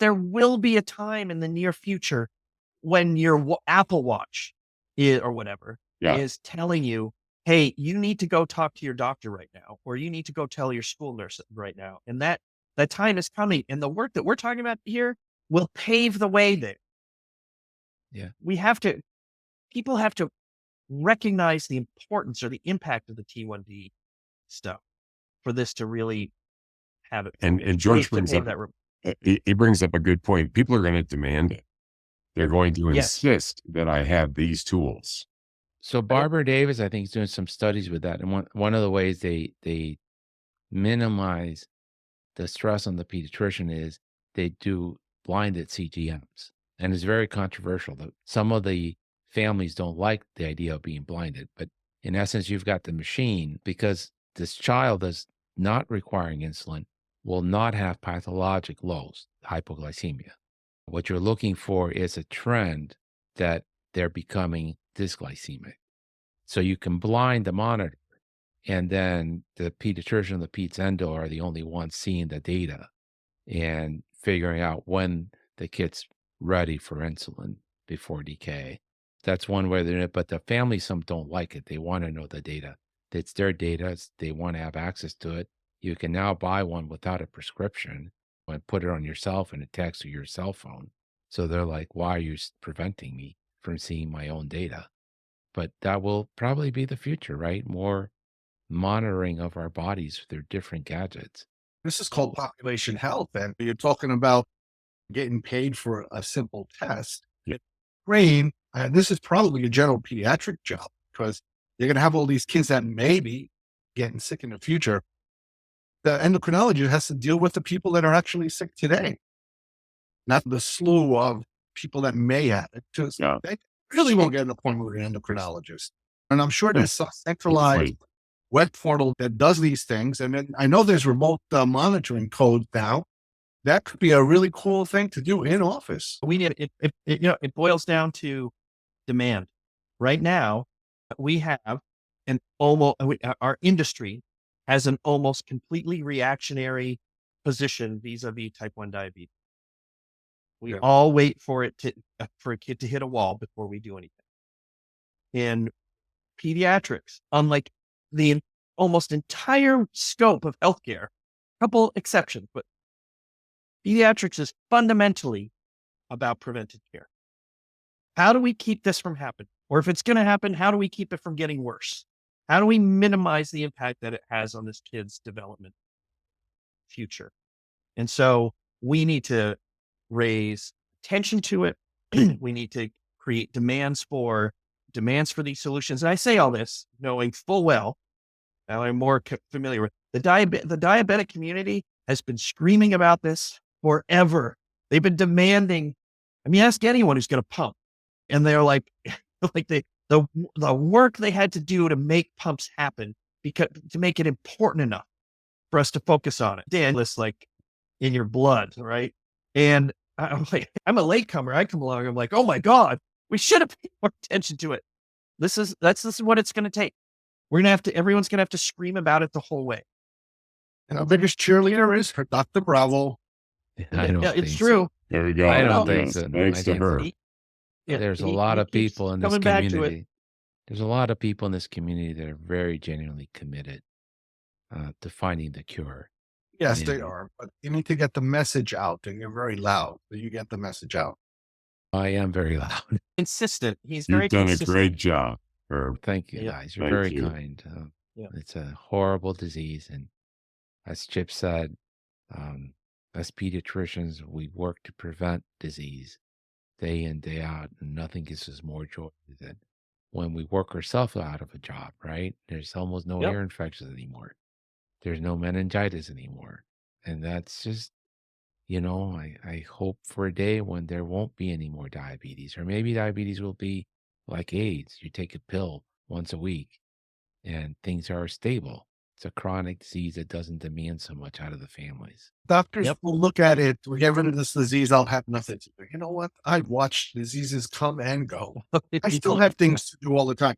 there will be a time in the near future when your Apple Watch or whatever is telling you, hey, you need to go talk to your doctor right now, or you need to go tell your school nurse right now. And that time is coming. And the work that we're talking about here will pave the way there. Yeah. People have to recognize the importance or the impact of the T1D stuff for this to really have it. And George brings up, he brings up a good point. People are going to demand it. They're going to insist that I have these tools. So Barbara Davis, I think, is doing some studies with that. And one of the ways they minimize the stress on the pediatrician is they do blinded CGMs. And it's very controversial. Some of the families don't like the idea of being blinded. But in essence, you've got the machine, because this child is not requiring insulin will not have pathologic lows, hypoglycemia. What you're looking for is a trend that they're becoming dysglycemic. So you can blind the monitor, and then the pediatrician and the peds endo are the only ones seeing the data and figuring out when the kid's ready for insulin before decay. That's one way they're doing it, but the families, some don't like it. They want to know the data. It's their data. They want to have access to it. You can now buy one without a prescription and put it on yourself in a text or your cell phone. So they're like, why are you preventing me from seeing my own data? But that will probably be the future, right? More monitoring of our bodies through different gadgets. This is called population health. And you're talking about getting paid for a simple test. Brain, and this is probably a general pediatric job, because you're going to have all these kids that may be getting sick in the future. The endocrinologist has to deal with the people that are actually sick today, not the slew of people that may have it. They really won't get an appointment with an endocrinologist. And I'm sure there's some centralized web portal that does these things. And then I know there's remote monitoring codes now. That could be a really cool thing to do in office. We need it. It boils down to demand. Right now, we have our industry has an almost completely reactionary position vis-a-vis type 1 diabetes. We all wait for a kid to hit a wall before we do anything. In pediatrics, unlike the almost entire scope of healthcare, a couple exceptions, but pediatrics is fundamentally about preventive care. How do we keep this from happening? Or if it's going to happen, how do we keep it from getting worse? How do we minimize the impact that it has on this kid's development future? And so we need to raise attention to it. We need to create demands for these solutions. And I say all this knowing full well, now I'm more familiar with the diabetic community has been screaming about this forever. They've been demanding. I mean, ask anyone who's going to pump, and they're like the work they had to do to make pumps happen, because to make it important enough for us to focus on it. Dan, it's like in your blood, right? And I'm a latecomer. I come along. I'm like, oh my God, we should have paid more attention to it. This is what it's going to take. Everyone's going to have to scream about it the whole way. And our biggest cheerleader is her Dr. Bravo. It's true. There we go. I don't think so. Thanks to her. There's a lot of people in this community. There's a lot of people in this community that are very genuinely committed to finding the cure. Yes, they are. But you need to get the message out, and you're very loud. So you get the message out. I am very loud. Consistent. He's You've very done consistent. a great job. Thank you, guys. You're very kind. It's a horrible disease. And as Chip said, as pediatricians, we work to prevent disease day in, day out, and nothing gives us more joy than when we work ourselves out of a job, right? There's almost no ear infections anymore. There's no meningitis anymore. And that's just, I hope for a day when there won't be any more diabetes, or maybe diabetes will be like AIDS. You take a pill once a week and things are stable. It's a chronic disease that doesn't demand so much out of the families. Doctors will look at it. We get rid of this disease, I'll have nothing to do. You know what? I've watched diseases come and go. I still have things to do all the time.